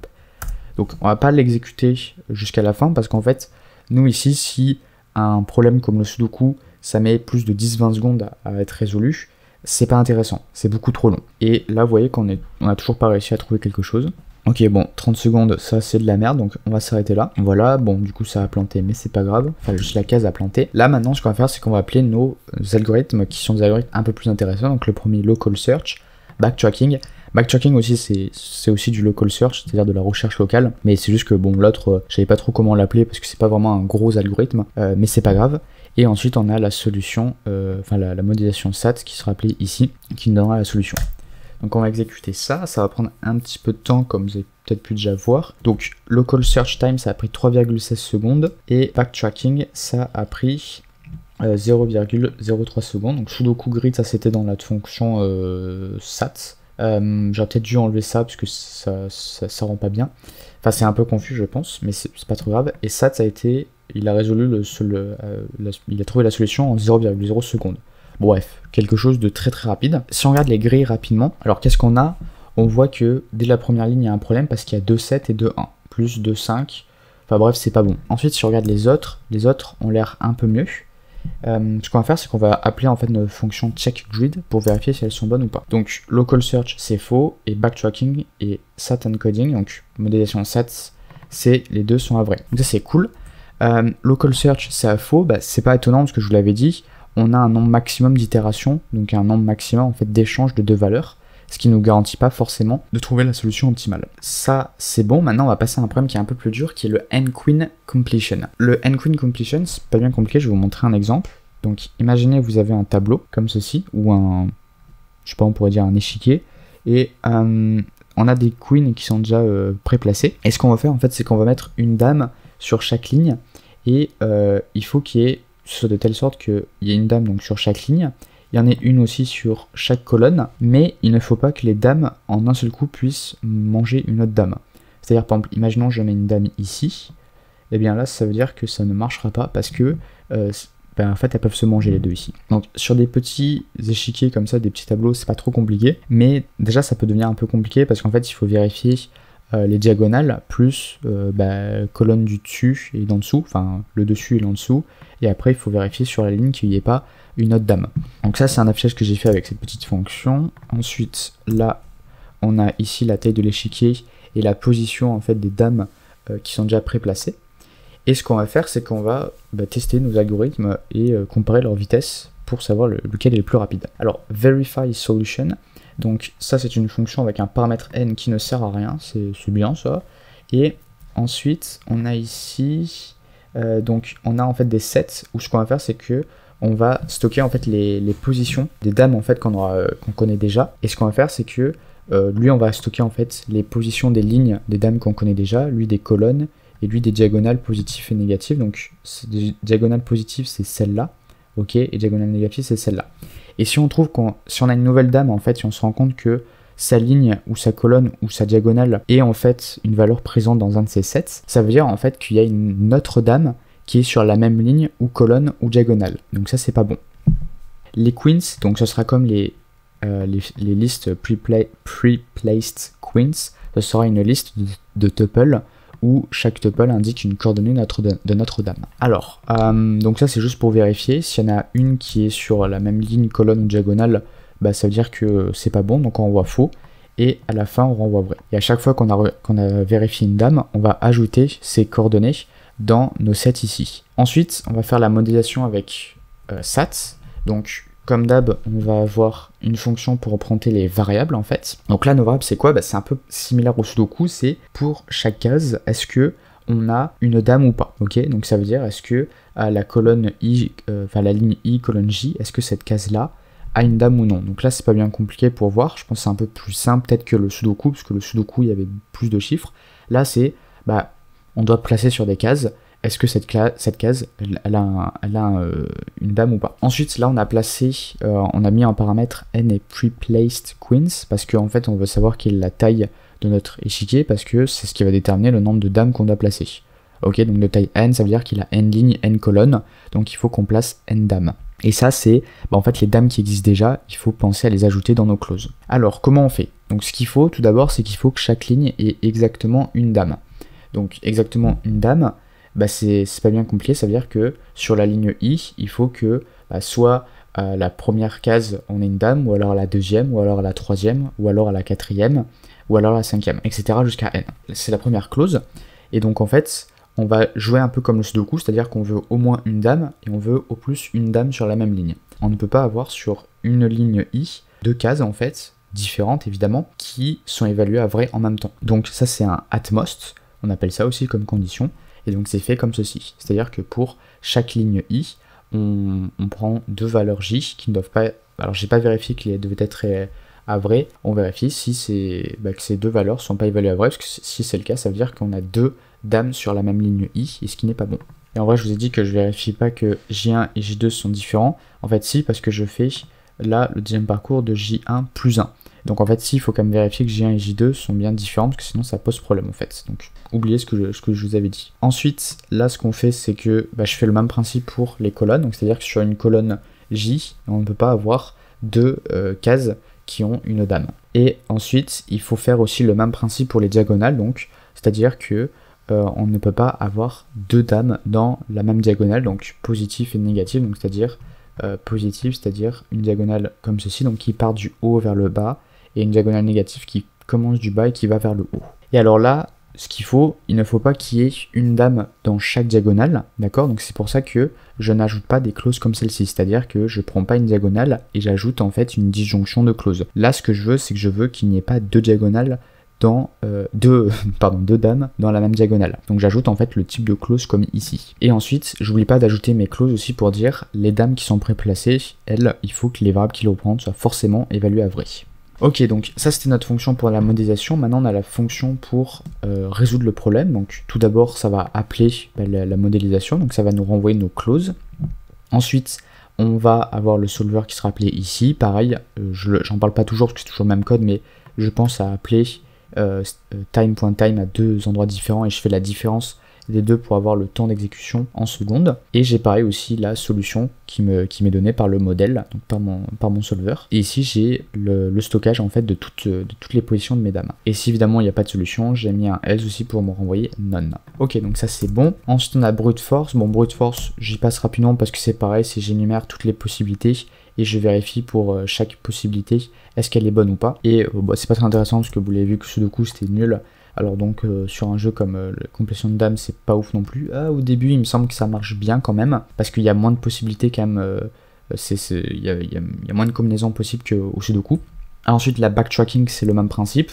Donc on va pas l'exécuter jusqu'à la fin, parce qu'en fait nous ici, si un problème comme le sudoku ça met plus de 10-20 secondes à être résolu, c'est pas intéressant, c'est beaucoup trop long. Et là vous voyez qu'on a toujours pas réussi à trouver quelque chose. Ok, bon, 30 secondes, ça c'est de la merde, donc on va s'arrêter là. Voilà, bon, du coup ça a planté, mais c'est pas grave. Enfin, juste la case a planté. Là, maintenant, ce qu'on va faire, c'est qu'on va appeler nos algorithmes qui sont des algorithmes un peu plus intéressants. Donc le premier, local search, backtracking. Backtracking aussi, c'est aussi du local search, c'est-à-dire de la recherche locale. Mais c'est juste que, bon, l'autre, je savais pas trop comment l'appeler parce que c'est pas vraiment un gros algorithme, mais c'est pas grave. Et ensuite, on a la solution, la modélisation SAT qui sera appelée ici, qui nous donnera la solution. Donc on va exécuter ça, ça va prendre un petit peu de temps comme vous avez peut-être pu déjà voir. Donc local search time ça a pris 3,16 secondes et backtracking ça a pris 0,03 secondes. Donc sudoku grid ça c'était dans la fonction SAT. J'aurais peut-être dû enlever ça parce que ça rend pas bien. Enfin c'est un peu confus je pense, mais c'est pas trop grave. Et SAT ça a été, il a résolu il a trouvé la solution en 0,0 secondes. Bref, quelque chose de très très rapide. Si on regarde les grilles rapidement, alors qu'est-ce qu'on a? On voit que dès la première ligne, il y a un problème parce qu'il y a 2,7 et 2,1, plus 2,5. Enfin bref, c'est pas bon. Ensuite, si on regarde les autres ont l'air un peu mieux. Ce qu'on va faire, c'est qu'on va appeler en fait notre fonction checkGrid pour vérifier si elles sont bonnes ou pas. Donc local search c'est faux et backtracking et SAT encoding, donc modélisation SAT, les deux sont à vrai. Donc ça c'est cool. Local search c'est à faux, c'est pas étonnant parce que je vous l'avais dit. On a un nombre maximum d'itérations, donc un nombre maximum en fait d'échanges de deux valeurs, ce qui ne nous garantit pas forcément de trouver la solution optimale. Ça c'est bon, maintenant on va passer à un problème qui est un peu plus dur, qui est le n-queen completion. Le n-queen completion, c'est pas bien compliqué, je vais vous montrer un exemple. Donc imaginez vous avez un tableau comme ceci, ou je sais pas, on pourrait dire un échiquier, et en on a des queens qui sont déjà préplacées. Et ce qu'on va faire en fait, c'est qu'on va mettre une dame sur chaque ligne et il faut qu'il y ait ce soit de telle sorte qu'il y ait une dame donc sur chaque ligne. Il y en a une aussi sur chaque colonne, mais il ne faut pas que les dames en un seul coup puissent manger une autre dame. C'est-à-dire par exemple, imaginons je mets une dame ici, et bien là ça veut dire que ça ne marchera pas parce que en fait elles peuvent se manger les deux ici. Donc sur des petits échiquiers comme ça, des petits tableaux, c'est pas trop compliqué, mais déjà ça peut devenir un peu compliqué parce qu'en fait il faut vérifier les diagonales plus colonne du dessus et d'en dessous, enfin le dessus et l'en dessous, et après il faut vérifier sur la ligne qu'il n'y ait pas une autre dame. Donc ça c'est un affichage que j'ai fait avec cette petite fonction. Ensuite là on a ici la taille de l'échiquier et la position en fait des dames qui sont déjà préplacées. Et ce qu'on va faire c'est qu'on va tester nos algorithmes et comparer leur vitesse pour savoir lequel est le plus rapide. Alors verify solution, donc ça c'est une fonction avec un paramètre n qui ne sert à rien, c'est bien ça. Et ensuite on a ici donc on a en fait des sets où ce qu'on va faire c'est que on va stocker en fait les positions des dames en fait qu'on connaît déjà. Et ce qu'on va faire c'est que lui on va stocker en fait les positions des lignes des dames qu'on connaît déjà, lui des colonnes et lui des diagonales positives et négatives. Donc des diagonales positives c'est celle-là, ok, et diagonales négatives c'est celle-là. Et si on trouve si on a une nouvelle dame en fait, si on se rend compte que sa ligne ou sa colonne ou sa diagonale est en fait une valeur présente dans un de ces sets, ça veut dire en fait qu'il y a une autre dame qui est sur la même ligne ou colonne ou diagonale. Donc ça c'est pas bon. Les queens, donc ce sera comme les listes pre-placed queens, ce sera une liste de tuples où chaque tuple indique une coordonnée de notre dame. Alors, donc ça c'est juste pour vérifier, s'il y en a une qui est sur la même ligne, colonne ou diagonale, ça veut dire que c'est pas bon, donc on renvoie faux, et à la fin on renvoie vrai. Et à chaque fois qu'on a vérifié une dame, on va ajouter ces coordonnées dans nos sets ici. Ensuite, on va faire la modélisation avec sats. Donc, comme d'hab, on va avoir une fonction pour représenter les variables en fait. Donc là, nos variables, c'est quoi? C'est un peu similaire au sudoku, c'est pour chaque case, est-ce que on a une dame ou pas? Ok, donc ça veut dire est-ce que à la colonne I, la ligne I colonne J, est-ce que cette case-là a une dame ou non? Donc là, c'est pas bien compliqué pour voir. Je pense que c'est un peu plus simple peut-être que le sudoku, parce que le sudoku, il y avait plus de chiffres. Là, c'est on doit placer sur des cases, est-ce que cette case, elle a une dame ou pas? Ensuite, là, on a placé, on a mis un paramètre n est pre-placed queens, parce qu'en fait, on veut savoir quelle est la taille de notre échiquier, parce que c'est ce qui va déterminer le nombre de dames qu'on doit placer. Ok, donc de taille n, ça veut dire qu'il a n lignes, n colonnes, donc il faut qu'on place n dames. Et ça, c'est en fait les dames qui existent déjà, il faut penser à les ajouter dans nos clauses. Alors, comment on fait? Donc, ce qu'il faut, tout d'abord, c'est qu'il faut que chaque ligne ait exactement une dame. Donc exactement une dame, c'est pas bien compliqué, ça veut dire que sur la ligne I, il faut que soit à la première case on ait une dame, ou alors à la deuxième, ou alors à la troisième, ou alors à la quatrième, ou alors à la cinquième, etc. jusqu'à n. C'est la première clause, et donc en fait, on va jouer un peu comme le sudoku, c'est-à-dire qu'on veut au moins une dame, et on veut au plus une dame sur la même ligne. On ne peut pas avoir sur une ligne I deux cases en fait, différentes évidemment, qui sont évaluées à vrai en même temps. Donc ça c'est un at most, on appelle ça aussi comme condition, et donc c'est fait comme ceci. C'est-à-dire que pour chaque ligne I, on prend deux valeurs J qui ne doivent pas... Alors j'ai pas vérifié qu'elles devaient être à vrai, on vérifie si que ces deux valeurs ne sont pas évaluées à vrai, parce que si c'est le cas, ça veut dire qu'on a deux dames sur la même ligne I, et ce qui n'est pas bon. Et en vrai, je vous ai dit que je vérifie pas que J1 et J2 sont différents. En fait, si, parce que je fais là le deuxième parcours de J1 plus 1. Donc en fait, si, il faut quand même vérifier que J1 et J2 sont bien différents, parce que sinon ça pose problème en fait. Donc oubliez ce que je vous avais dit. Ensuite, là ce qu'on fait, c'est que je fais le même principe pour les colonnes. Donc c'est-à-dire que sur une colonne J, on ne peut pas avoir deux cases qui ont une dame. Et ensuite, il faut faire aussi le même principe pour les diagonales, donc c'est-à-dire que on ne peut pas avoir deux dames dans la même diagonale, donc positif et négatif, donc c'est-à-dire positif, c'est-à-dire une diagonale comme ceci, donc qui part du haut vers le bas, et une diagonale négative qui commence du bas et qui va vers le haut. Et alors là, ce qu'il faut, il ne faut pas qu'il y ait une dame dans chaque diagonale, d'accord? Donc c'est pour ça que je n'ajoute pas des clauses comme celle-ci, c'est-à-dire que je prends pas une diagonale et j'ajoute en fait une disjonction de clauses. Là, ce que je veux, c'est que je veux qu'il n'y ait pas deux diagonales dans deux dames dans la même diagonale. Donc j'ajoute en fait le type de clause comme ici. Et ensuite, j'oublie pas d'ajouter mes clauses aussi pour dire les dames qui sont préplacées, elles, il faut que les variables qui les représentent soient forcément évaluées à vrai. Ok, donc ça c'était notre fonction pour la modélisation. Maintenant on a la fonction pour résoudre le problème. Donc tout d'abord ça va appeler la modélisation, donc ça va nous renvoyer nos clauses. Ensuite on va avoir le solver qui sera appelé ici. Pareil, j'en parle pas toujours parce que c'est toujours le même code, mais je pense à appeler time.time à deux endroits différents et je fais la différence des deux pour avoir le temps d'exécution en secondes. Et j'ai pareil aussi la solution qui m'est donnée par le modèle, donc par mon solver. Et ici j'ai le stockage en fait de toutes les positions de mes dames. Et si évidemment il n'y a pas de solution, j'ai mis un else aussi pour me renvoyer none. Ok, donc ça c'est bon. Ensuite on a brute force. Bon, brute force j'y passe rapidement parce que c'est pareil, c'est j'énumère toutes les possibilités et je vérifie pour chaque possibilité est-ce qu'elle est bonne ou pas. Et c'est pas très intéressant parce que vous l'avez vu que Sudoku c'était nul. Alors donc sur un jeu comme la complétion de dames c'est pas ouf non plus. Au début il me semble que ça marche bien quand même, parce qu'il y a moins de possibilités quand même, il y a moins de combinaisons possibles qu'au Sudoku. Ensuite la backtracking c'est le même principe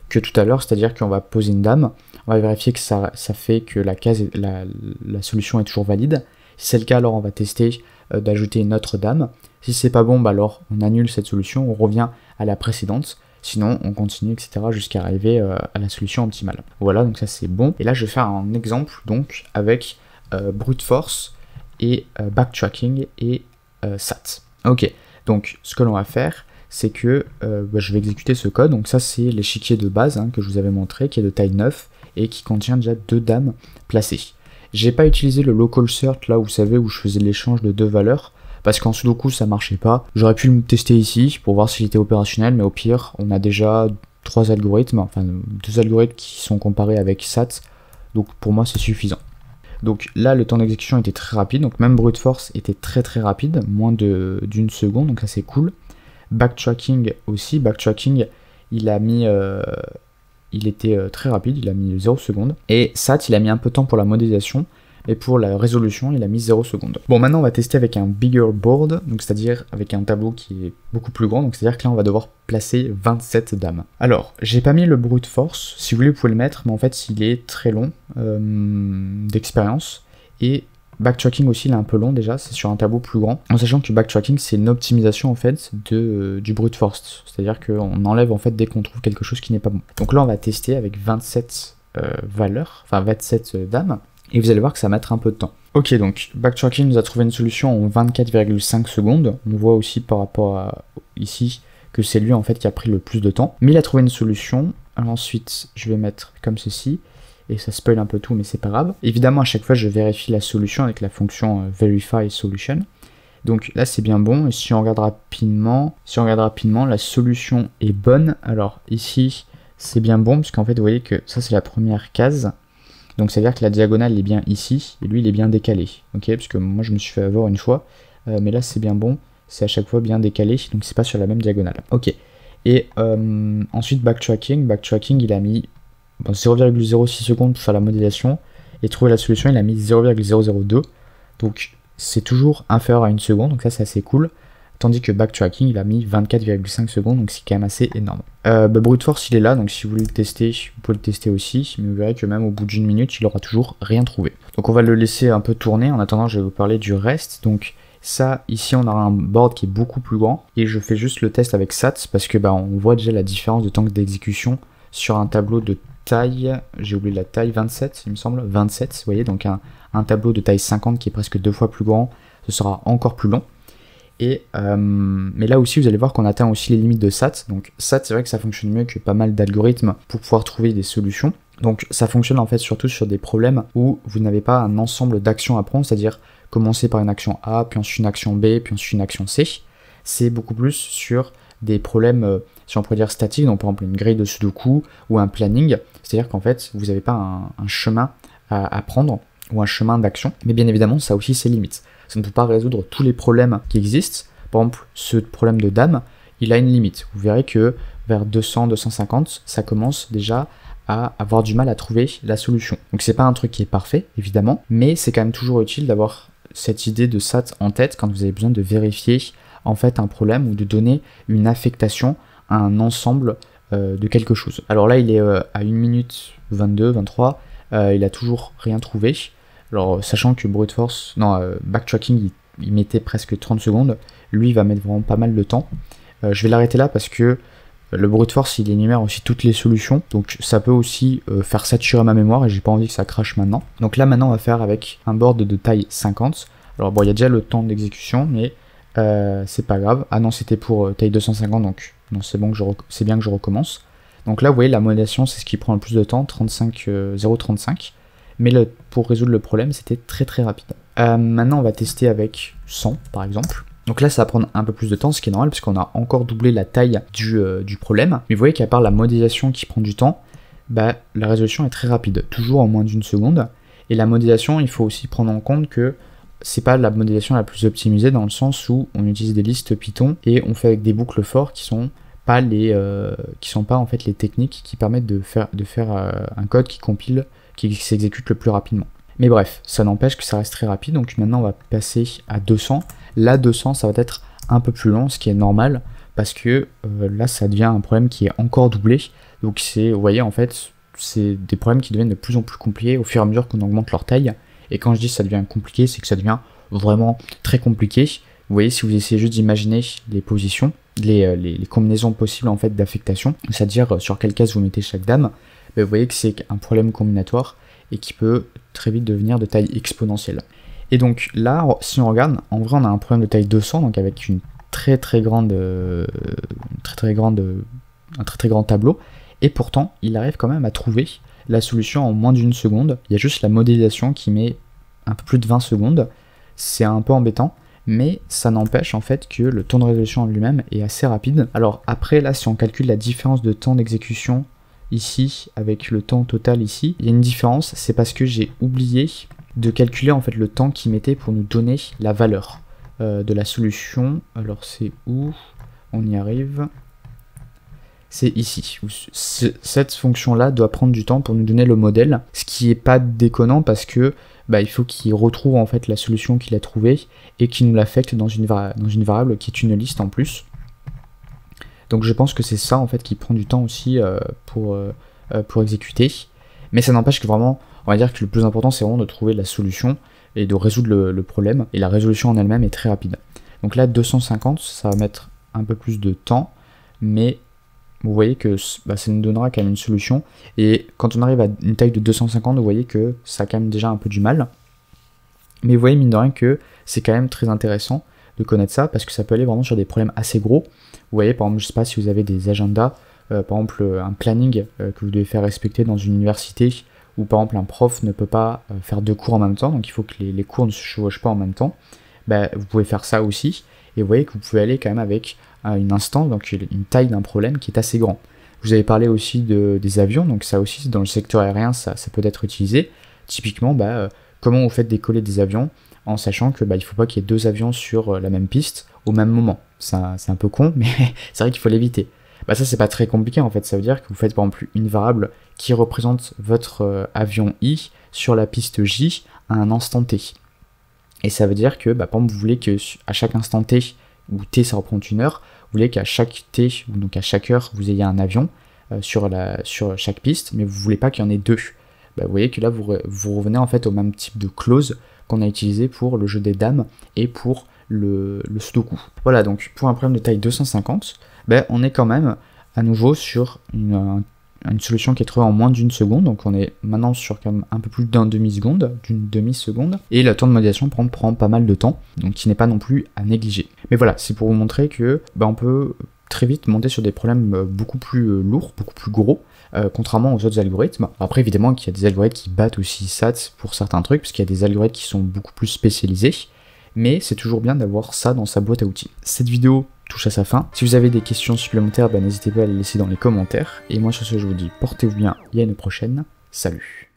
que tout à l'heure, c'est-à-dire qu'on va poser une dame, on va vérifier que ça fait que la solution est toujours valide. Si c'est le cas alors on va tester d'ajouter une autre dame. Si c'est pas bon alors on annule cette solution, on revient à la précédente. Sinon, on continue, etc. jusqu'à arriver à la solution optimale. Voilà, donc ça c'est bon. Et là, je vais faire un exemple donc avec brute force et backtracking et sat. Ok, donc ce que l'on va faire, c'est que je vais exécuter ce code. Donc ça, c'est l'échiquier de base que je vous avais montré, qui est de taille 9 et qui contient déjà 2 dames placées. J'ai pas utilisé le local cert là, vous savez, où je faisais l'échange de 2 valeurs. Parce qu'en Sudoku ça marchait pas. J'aurais pu le tester ici pour voir s'il était opérationnel, mais au pire, on a déjà 3 algorithmes, enfin 2 algorithmes qui sont comparés avec SAT, donc pour moi c'est suffisant. Donc là le temps d'exécution était très rapide, donc même brute force était très rapide, moins d'une seconde, donc ça c'est cool. Backtracking aussi, backtracking il a mis... il était très rapide, il a mis 0 secondes. Et SAT il a mis un peu de temps pour la modélisation, et pour la résolution, il a mis 0 secondes. Bon, maintenant on va tester avec un bigger board, donc c'est-à-dire avec un tableau qui est beaucoup plus grand, donc c'est-à-dire que là on va devoir placer 27 dames. Alors, j'ai pas mis le brute force, si vous voulez vous pouvez le mettre, mais en fait il est très long d'expérience, et backtracking aussi il est un peu long déjà, c'est sur un tableau plus grand, en sachant que backtracking c'est une optimisation en fait du brute force, c'est-à-dire qu'on enlève en fait dès qu'on trouve quelque chose qui n'est pas bon. Donc là on va tester avec 27 valeurs, enfin 27 dames, et vous allez voir que ça va mettre un peu de temps. Ok, donc backtracking nous a trouvé une solution en 24,5 secondes. On voit aussi par rapport à ici que c'est lui en fait qui a pris le plus de temps. Mais il a trouvé une solution. Alors ensuite, je vais mettre comme ceci. Et ça spoil un peu tout, mais c'est pas grave. Évidemment, à chaque fois, je vérifie la solution avec la fonction verify solution. Donc là, c'est bien bon. Et si on regarde rapidement, la solution est bonne. Alors ici, c'est bien bon, parce qu'en fait, vous voyez que ça, c'est la première case. Donc ça veut dire que la diagonale est bien ici, et lui il est bien décalé, ok, parce que moi je me suis fait avoir une fois, mais là c'est bien bon, c'est à chaque fois bien décalé, donc c'est pas sur la même diagonale, ok. Et ensuite backtracking il a mis 0,06 secondes pour faire la modélisation, et trouver la solution il a mis 0,002, donc c'est toujours inférieur à 1 seconde, donc ça c'est assez cool. Tandis que backtracking il a mis 24,5 secondes, donc c'est quand même assez énorme. Brute force il est là, donc si vous voulez le tester, vous pouvez le tester aussi, mais vous verrez que même au bout d'une minute, il aura toujours rien trouvé. Donc on va le laisser un peu tourner, en attendant je vais vous parler du reste. Donc ça, ici on aura un board qui est beaucoup plus grand, et je fais juste le test avec SAT, parce que on voit déjà la différence de temps d'exécution sur un tableau de taille, j'ai oublié la taille, 27 il me semble, 27, vous voyez, donc un tableau de taille 50 qui est presque 2 fois plus grand, ce sera encore plus long. Et mais là aussi vous allez voir qu'on atteint aussi les limites de SAT. Donc SAT c'est vrai que ça fonctionne mieux que pas mal d'algorithmes pour pouvoir trouver des solutions. Donc ça fonctionne en fait surtout sur des problèmes où vous n'avez pas un ensemble d'actions à prendre, c'est-à-dire commencer par une action A, puis ensuite une action B, puis ensuite une action C. C'est beaucoup plus sur des problèmes, si on pourrait dire statiques, donc par exemple une grille de Sudoku ou un planning, c'est-à-dire qu'en fait vous n'avez pas un chemin à prendre ou un chemin d'action, mais bien évidemment ça a aussi ses limites. Ça ne peut pas résoudre tous les problèmes qui existent. Par exemple, ce problème de dame, il a une limite. Vous verrez que vers 200, 250, ça commence déjà à avoir du mal à trouver la solution. Donc c'est pas un truc qui est parfait, évidemment, mais c'est quand même toujours utile d'avoir cette idée de SAT en tête quand vous avez besoin de vérifier en fait un problème ou de donner une affectation à un ensemble de quelque chose. Alors là, il est à 1 minute 22, 23, il a toujours rien trouvé. Alors, sachant que brute force, backtracking, il mettait presque 30 secondes, lui, il va mettre vraiment pas mal de temps. Je vais l'arrêter là parce que Le brute force il énumère aussi toutes les solutions, donc ça peut aussi faire saturer ma mémoire et j'ai pas envie que ça crache maintenant. Donc là maintenant on va faire avec un board de taille 50. Alors bon il y a déjà le temps d'exécution mais c'est pas grave. Ah non c'était pour taille 250 donc non c'est bon c'est bien que je recommence. Donc là vous voyez la modélisation c'est ce qui prend le plus de temps, 0,35. Mais pour résoudre le problème c'était très rapide. Maintenant on va tester avec 100 par exemple. Donc là ça va prendre un peu plus de temps, ce qui est normal puisqu'on a encore doublé la taille du problème. Mais vous voyez qu'à part la modélisation qui prend du temps, bah, la résolution est très rapide, toujours en moins d'une seconde. Et la modélisation, il faut aussi prendre en compte que c'est pas la modélisation la plus optimisée dans le sens où on utilise des listes Python et on fait avec des boucles for qui sont pas en fait les techniques qui permettent de faire un code qui compile, qui s'exécute le plus rapidement. Mais bref, ça n'empêche que ça reste très rapide, donc maintenant on va passer à 200. Là 200 ça va être un peu plus long, ce qui est normal, parce que là ça devient un problème qui est encore doublé. Donc vous voyez en fait, c'est des problèmes qui deviennent de plus en plus compliqués au fur et à mesure qu'on augmente leur taille. Et quand je dis ça devient compliqué, c'est que ça devient vraiment très compliqué. Vous voyez, si vous essayez juste d'imaginer les positions, les combinaisons possibles en fait d'affectation, c'est-à-dire sur quelle case vous mettez chaque dame, vous voyez que c'est un problème combinatoire et qui peut très vite devenir de taille exponentielle. Et donc là, si on regarde, en vrai on a un problème de taille 200, donc avec un très grand tableau, et pourtant il arrive quand même à trouver la solution en moins d'une seconde. Il y a juste la modélisation qui met un peu plus de 20 secondes, c'est un peu embêtant, mais ça n'empêche en fait que le temps de résolution en lui-même est assez rapide. Alors après là, si on calcule la différence de temps d'exécution ici avec le temps total ici, il y a une différence, c'est parce que j'ai oublié de calculer en fait le temps qu'il mettait pour nous donner la valeur de la solution. Alors c'est où? On y arrive. C'est ici. Cette fonction-là doit prendre du temps pour nous donner le modèle, ce qui est pas déconnant parce que il faut qu'il retrouve en fait la solution qu'il a trouvée et qu'il nous l'affecte dans une variable qui est une liste en plus. Donc je pense que c'est ça en fait qui prend du temps aussi pour exécuter. Mais ça n'empêche que vraiment, on va dire que le plus important c'est vraiment de trouver la solution et de résoudre le problème. Et la résolution en elle-même est très rapide. Donc là 250, ça va mettre un peu plus de temps, mais vous voyez que ça nous donnera quand même une solution. Et quand on arrive à une taille de 250, vous voyez que ça a quand même déjà un peu du mal. Mais vous voyez mine de rien que c'est quand même très intéressant de connaître ça parce que ça peut aller vraiment sur des problèmes assez gros. Vous voyez par exemple, je sais pas si vous avez des agendas, par exemple un planning que vous devez faire respecter dans une université où par exemple un prof ne peut pas faire 2 cours en même temps, donc il faut que les cours ne se chevauchent pas en même temps. Vous pouvez faire ça aussi et vous voyez que vous pouvez aller quand même avec une instance, donc une taille d'un problème qui est assez grand. Vous avez parlé aussi des avions, donc ça aussi dans le secteur aérien ça peut être utilisé. Typiquement, comment vous faites décoller des avions en sachant que il ne faut pas qu'il y ait 2 avions sur la même piste au même moment. C'est un peu con, mais c'est vrai qu'il faut l'éviter. Ça c'est pas très compliqué en fait, ça veut dire que vous faites par exemple une variable qui représente votre avion I sur la piste J à un instant T. Et ça veut dire que par exemple vous voulez que à chaque instant T, où T ça représente une heure, vous voulez qu'à chaque T, donc à chaque heure, vous ayez un avion sur chaque piste, mais vous voulez pas qu'il y en ait 2. Vous voyez que là vous revenez en fait au même type de clause qu'on a utilisé pour le jeu des dames et pour le sudoku. Voilà, donc pour un problème de taille 250, on est quand même à nouveau sur une solution qui est trouvée en moins d'une seconde, donc on est maintenant sur quand même un peu plus d'une demi-seconde, et le temps de modélisation prend pas mal de temps, donc qui n'est pas non plus à négliger. Mais voilà, c'est pour vous montrer que on peut très vite monter sur des problèmes beaucoup plus lourds, beaucoup plus gros, contrairement aux autres algorithmes. Après évidemment qu'il y a des algorithmes qui battent aussi SAT pour certains trucs, parce qu'il y a des algorithmes qui sont beaucoup plus spécialisés, mais c'est toujours bien d'avoir ça dans sa boîte à outils. Cette vidéo touche à sa fin. Si vous avez des questions supplémentaires, n'hésitez pas à les laisser dans les commentaires. Et moi sur ce, je vous dis portez-vous bien et à une prochaine. Salut.